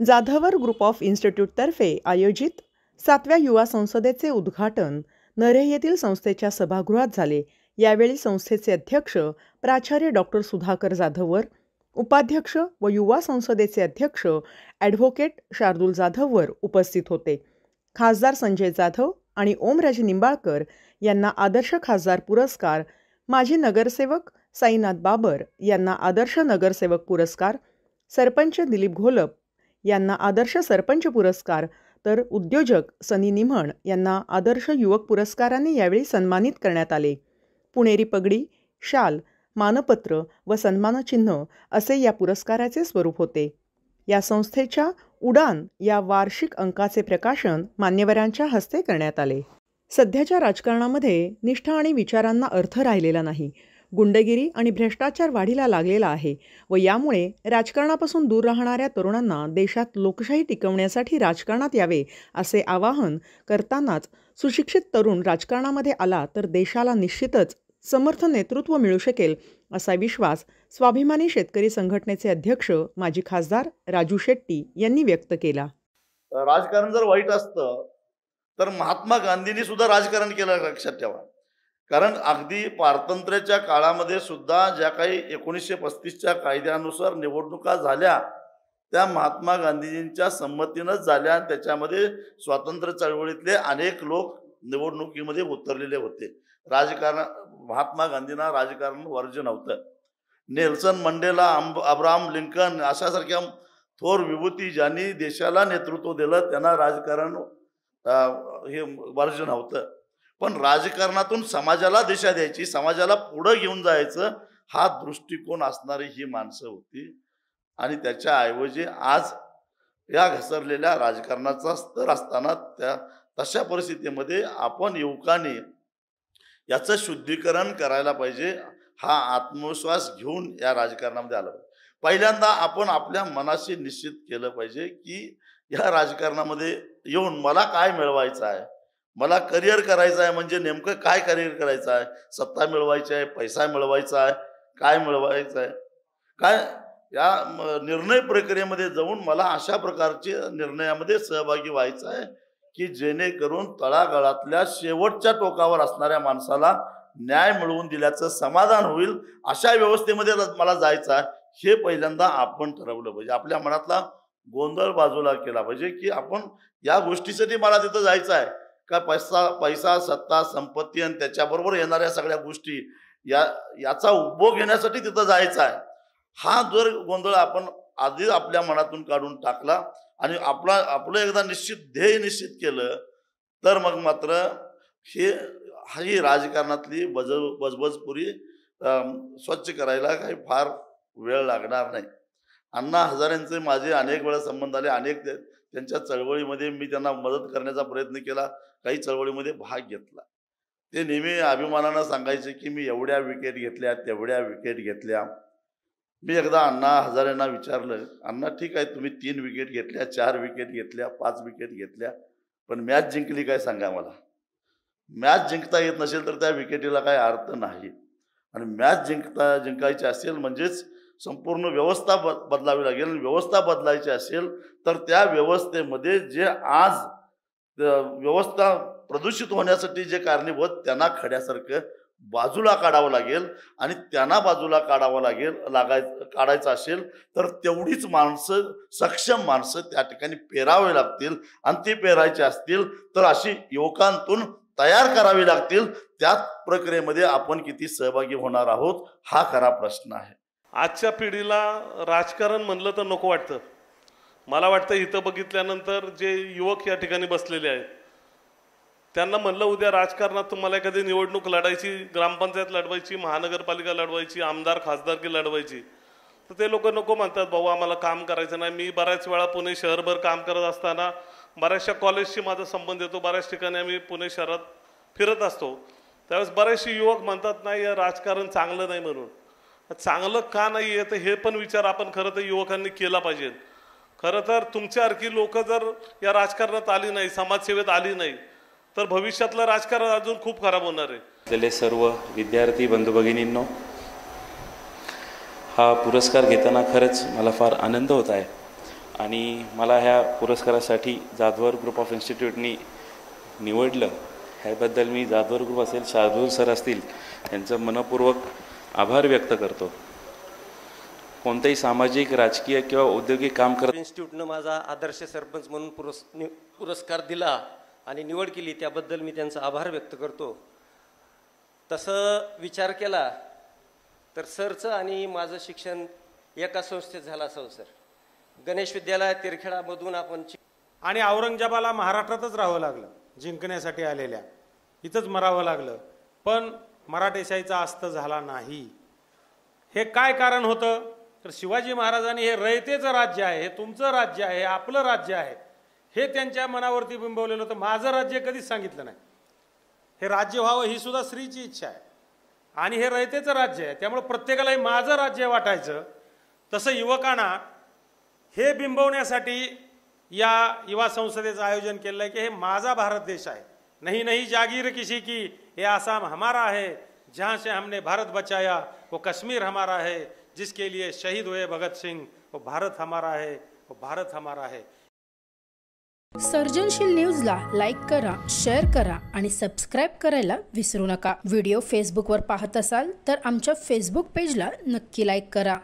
Jadhavar group of इन्स्टिट्यूटतर्फे आयोजित 7व्या युवा संसदेचे उद्घाटन नरे येथील संस्थेच्या सभागृहात झाले। यावेळी संस्थेचे अध्यक्ष प्राचार्य डॉक्टर सुधाकर जाधवर, उपाध्यक्ष व युवा संसदेचे अध्यक्ष ॲडव्होकेट शार्दूल जाधवर उपस्थित होते। खासदार संजय जाधव आणि ओमराजे निंबाळकर यांना आदर्श खासदार पुरस्कार, माजी नगरसेवक साईनाथ बाबर यांना आदर्श नगरसेवक पुरस्कार, सरपंच दिलीप घोलप यांना आदर्श सरपंच पुरस्कार, तर उद्योजक सनी निमण यांना आदर्श युवक पुरस्काराने यावेळी सन्मानित करण्यात आले। पुणेरी पगडी, शाल, मानपत्र व सन्मानचिन्ह असे या पुरस्काराचे स्वरूप होते। या संस्थेच्या उडान या वार्षिक अंकाचे प्रकाशन मान्यवरांच्या हस्ते करण्यात आले। सध्याच्या राजकारणामध्ये निष्ठा आणि विचारांना अर्थ राहिलेला नाही। गुंडगिरी आणि भ्रष्टाचार वाढीला लागलेला आहे व यामुळे राजकारणापासून दूर राहणाऱ्या तरुणांना देशात लोकशाही टिकवण्यासाठी राजकारणात यावे असे आवाहन करतानाच सुशिक्षित तरुण राजकारणामध्ये आला तर देशाला निश्चितच समर्थ नेतृत्व मिळू शकेल असा विश्वास स्वाभिमानी शेतकरी संघटनेचे अध्यक्ष माजी खासदार राजू शेट्टी यांनी व्यक्त केला। राजकारण जर वाईट असतं तर महात्मा गांधींनी सुद्धा राजकारण केलं, लक्षात ठेवा। कारण अगदी पारतंत्र्याच्या काळामध्ये सुद्धा ज्या काही 1935च्या कायद्यानुसार निवडणुका झाल्या त्या महात्मा गांधीजींच्या संमतीनंच झाल्या आणि त्याच्यामध्ये स्वातंत्र्य चळवळीतले अनेक लोक निवडणुकीमध्ये उतरलेले होते। राजकारण महात्मा गांधींना राजकारण वर्ज्य नव्हतं। नेल्सन मंडेला, अब्राहम लिंकन अशासारख्या थोर विभूती ज्यांनी देशाला नेतृत्व दिलं त्यांना राजकारण हे वर्ज्य नव्हतं। पण राजकारणातून समाजाला दिशा द्यायची, समाजाला पुढे घेऊन जायचं हा दृष्टिकोन असणारी ही माणसं होती। आणि त्याच्या ऐवजी आज या घसरलेल्या राजकारणाचा स्तर असताना तशा परिस्थितीमध्ये आपण युवकांनी याचं शुद्धीकरण करायला पाहिजे। हा आत्मविश्वास घेऊन या राजकारणामध्ये आला पाहिजे। पहिल्यांदा आपण आपल्या मनाशी निश्चित केलं पाहिजे की या राजकारणामध्ये येऊन मला काय मिळवायचं आहे, मला करिअर करायचं आहे। म्हणजे नेमकं काय करिअर करायचं आहे? सत्ता मिळवायची आहे, पैसा मिळवायचा आहे, काय मिळवायचं आहे? काय या निर्णय प्रक्रियेमध्ये जाऊन मला अशा प्रकारचे निर्णयामध्ये सहभागी व्हायचं आहे की जेणेकरून तळागाळातल्या शेवटच्या टोकावर असणाऱ्या माणसाला न्याय मिळवून दिल्याचं समाधान होईल अशा व्यवस्थेमध्ये मला जायचं आहे। हे पहिल्यांदा आपण ठरवलं पाहिजे। आपल्या मनातला गोंधळ बाजूला केला पाहिजे की आपण या गोष्टीसाठी मला तिथं जायचं आहे का पैसा सत्ता संपत्ती आणि त्याच्याबरोबर येणाऱ्या सगळ्या गोष्टी याचा उपभोग घेण्यासाठी तिथं जायचं आहे। हा जर गोंधळ आपण आधी आपल्या मनातून काढून टाकला आणि आपलं एकदा निश्चित ध्येय निश्चित केलं तर मग मात्र ही राजकारणातली बजबजपुरी स्वच्छ करायला काही फार वेळ लागणार नाही। अण्णा हजारेंचे माझे अनेक वेळा संबंध आले, अनेक त्यांच्या चळवळीमध्ये मी त्यांना मदत करण्याचा प्रयत्न केला, काही चळवळीमध्ये भाग घेतला। ते नेहमी अभिमानानं सांगायचे की मी एवढ्या विकेट घेतल्या, तेवढ्या विकेट घेतल्या। मी एकदा अण्णा हजारेंना विचारलं, अण्णा ठीक आहे तुम्ही 3 विकेट घेतल्या, 4 विकेट घेतल्या, 5 विकेट घेतल्या, पण मॅच जिंकली काय सांगा मला। मॅच जिंकता येत नसेल तर त्या विकेटीला काय अर्थ नाही। आणि मॅच जिंकायची असेल म्हणजेच संपूर्ण व्यवस्था बदलावी लागेल। व्यवस्था बदलायची असेल तर त्या व्यवस्थेमध्ये जे आज व्यवस्था प्रदूषित होण्यासाठी जे कारणीभूत त्यांना खड्यासारखं बाजूला काढावं लागेल आणि त्यांना बाजूला काढायचं असेल तर तेवढीच माणसं, सक्षम माणसं त्या ठिकाणी पेरावे लागतील आणि ती पेरायची असतील तर अशी युवकांतून तयार करावी लागतील। त्या प्रक्रियेमध्ये आपण किती सहभागी होणार आहोत हा खरा प्रश्न आहे। आजच्या पिढीला राजकारण म्हणलं तर नको वाटतं। मला वाटतं इथं बघितल्यानंतर जे युवक या ठिकाणी बसलेले आहेत त्यांना म्हणलं उद्या राजकारणात तुम्हाला एखादी निवडणूक लढायची, ग्रामपंचायत लढवायची, महानगरपालिका लढवायची, आमदार खासदारकी लढवायची, तर ते लोक नको म्हणतात, भाऊ आम्हाला काम करायचं नाही। मी बऱ्याच वेळा पुणे शहरभर काम करत असताना बऱ्याचशा कॉलेजशी माझा संबंध येतो, बऱ्याच ठिकाणी आम्ही पुणे शहरात फिरत असतो, त्यावेळेस बरेचसे युवक म्हणतात नाही राजकारण चांगलं नाही म्हणून। चांगलं का नाही आहे तर हे पण विचार आपण खरं तर युवकांनी केला पाहिजे। खरं तर तुमच्यासारखी लोक जर या राजकारणात आली नाही, समाजसेवेत आली नाही तर भविष्यातलं राजकारण अजून खूप खराब होणार आहे। सर्व विद्यार्थी बंधू भगिनींनो, हा पुरस्कार घेताना खरंच मला फार आनंद होत आहे। आणि मला ह्या पुरस्कारासाठी जाधवर ग्रुप ऑफ इन्स्टिट्यूटनी निवडलं ह्याबद्दल मी जाधवर ग्रुप असेल, शार्दूल सर असतील यांचं मनपूर्वक आभार व्यक्त करतो. कोणतेही सामाजिक, राजकीय किंवा औद्योगिक काम करत इन्स्टिट्यूटनं माझा आदर्श सरपंच म्हणून पुरस्कार दिला आणि निवड केली, त्याबद्दल मी त्यांचा आभार व्यक्त करतो. तसं विचार केला तर सरचं आणि माझं शिक्षण एका संस्थेत झालं असावं. सर गणेश विद्यालय तिरखेडामधून आपण आणि औरंगजेबाला महाराष्ट्रातच राहावं लागलं, जिंकण्यासाठी आलेल्या इथंच मरावं लागलं, पण मराठेशाहीचा अस्त झाला नाही. हे काय कारण होतं तर शिवाजी महाराजांनी हे रयतेचं राज्य आहे, हे तुमचं राज्य आहे, हे आपलं राज्य आहे, हे त्यांच्या मनावरती बिंबवलेलं होतं. माझं राज्य कधीच सांगितलं नाही. हे राज्य व्हावं ही सुद्धा स्त्रीची इच्छा आहे आणि हे रयतेचं राज्य आहे, त्यामुळे प्रत्येकाला हे माझं राज्य वाटायचं. तसं युवकांना हे बिंबवण्यासाठी या युवा संसदेचं आयोजन केलं आहे की हे माझा भारत देश आहे. नहीं नहीं जागीर किसी की, ये आसाम हमारा है, जहाँ से हमने भारत बचाया, वो कश्मीर हमारा है, जिसके लिए शहीद हुए भगत सिंह, वो भारत हमारा है, वो भारत हमारा है. सर्जनशील न्यूजला लाईक करा, शेअर करा आणि सबस्क्राईब करायला विसरू नका. व्हिडिओ फेसबुकवर पाहत असाल तर आमच्या फेसबुक पेजला नक्की लाईक करा.